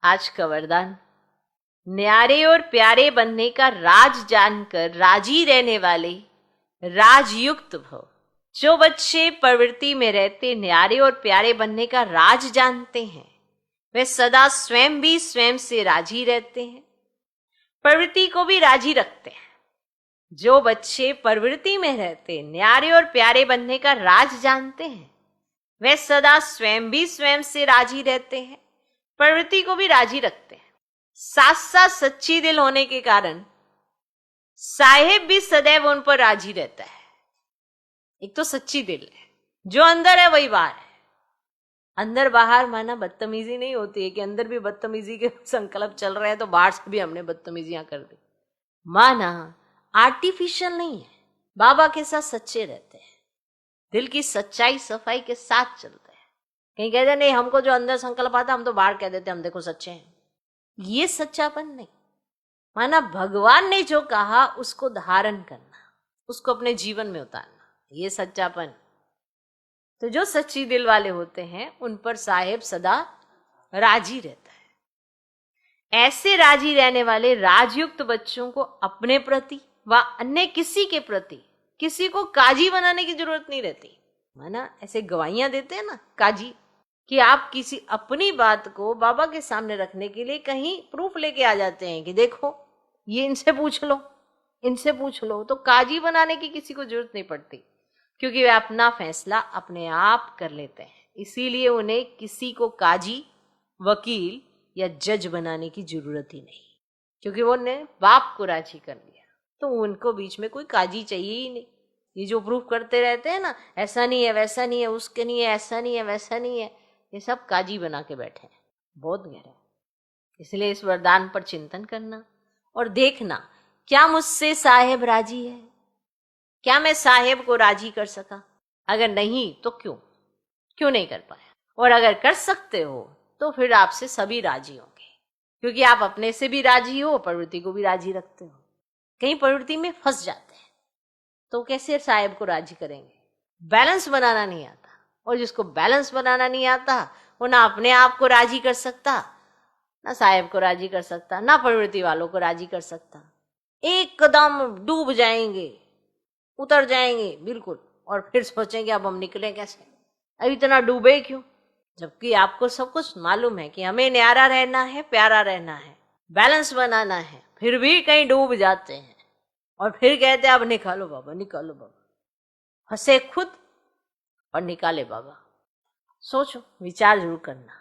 आज का वरदान, न्यारे और प्यारे बनने का राज जानकर राजी रहने वाले राजयुक्त भव। जो बच्चे प्रवृत्ति में रहते न्यारे और प्यारे बनने का राज जानते हैं, वे सदा स्वयं भी स्वयं से राजी रहते हैं, प्रवृत्ति को भी राजी रखते हैं। जो बच्चे प्रवृत्ति में रहते न्यारे और प्यारे बनने का राज जानते हैं, वे सदा स्वयं भी स्वयं से राजी रहते हैं, प्रवृत्ति को भी राजी रखते हैं। साथ साथ सच्ची दिल होने के कारण साहेब भी सदैव उन पर राजी रहता है। एक तो सच्ची दिल है, जो अंदर है वही बाहर है। अंदर बाहर माना बदतमीजी नहीं होती है कि अंदर भी बदतमीजी के संकल्प चल रहे हैं तो बाहर से भी हमने बदतमीजियां कर दी। माना आर्टिफिशियल नहीं है, बाबा के साथ सच्चे रहते हैं, दिल की सच्चाई सफाई के साथ चलते हैं। कहीं कहते नहीं हमको जो अंदर संकल्प आता हम तो बाहर कह देते हम देखो सच्चे हैं। ये सच्चापन नहीं। माना भगवान ने जो कहा उसको धारण करना, उसको अपने जीवन में उतारना, ये सच्चापन। तो जो सच्ची दिल वाले होते हैं उन पर साहेब सदा राजी रहता है। ऐसे राजी रहने वाले राजयुक्त बच्चों को अपने प्रति व अन्य किसी के प्रति किसी को काजी बनाने की जरूरत नहीं रहती। माना ऐसे गवाहियां देते हैं ना काजी, कि आप किसी अपनी बात को बाबा के सामने रखने के लिए कहीं प्रूफ लेके आ जाते हैं कि देखो ये इनसे पूछ लो, इनसे पूछ लो। तो काजी बनाने की किसी को जरूरत नहीं पड़ती, क्योंकि वे अपना फैसला अपने आप कर लेते हैं। इसीलिए उन्हें किसी को काजी, वकील या जज बनाने की जरूरत ही नहीं, क्योंकि उन्होंने बाप को राजी कर लिया। तो उनको बीच में कोई काजी चाहिए ही नहीं। ये जो प्रूफ करते रहते हैं ना, ऐसा नहीं है वैसा नहीं है, उसके नहीं है ऐसा नहीं है वैसा नहीं है, ये सब काजी बना के बैठे हैं। बहुत गहरा। इसलिए इस वरदान पर चिंतन करना और देखना, क्या मुझसे साहेब राजी है? क्या मैं साहेब को राजी कर सका? अगर नहीं तो क्यों नहीं कर पाया? और अगर कर सकते हो तो फिर आपसे सभी राजी होंगे, क्योंकि आप अपने से भी राजी हो, प्रवृत्ति को भी राजी रखते हो। कहीं प्रवृत्ति में फंस जाते हैं तो कैसे साहेब को राजी करेंगे? बैलेंस बनाना नहीं आता, और जिसको बैलेंस बनाना नहीं आता वो ना अपने आप को राजी कर सकता, ना साहेब को राजी कर सकता, ना प्रवृत्ति वालों को राजी कर सकता। एकदम डूब जाएंगे, उतर जाएंगे बिल्कुल, और फिर सोचेंगे अब हम निकले कैसे, अब इतना डूबे क्यों? जबकि आपको सब कुछ मालूम है कि हमें न्यारा रहना है, प्यारा रहना है, बैलेंस बनाना है, फिर भी कहीं डूब जाते हैं और फिर कहते हैं अब निकालो बाबा, निकालो बाबा। हंसे खुद और निकाले बाबा। सोचो, विचार जरूर करना।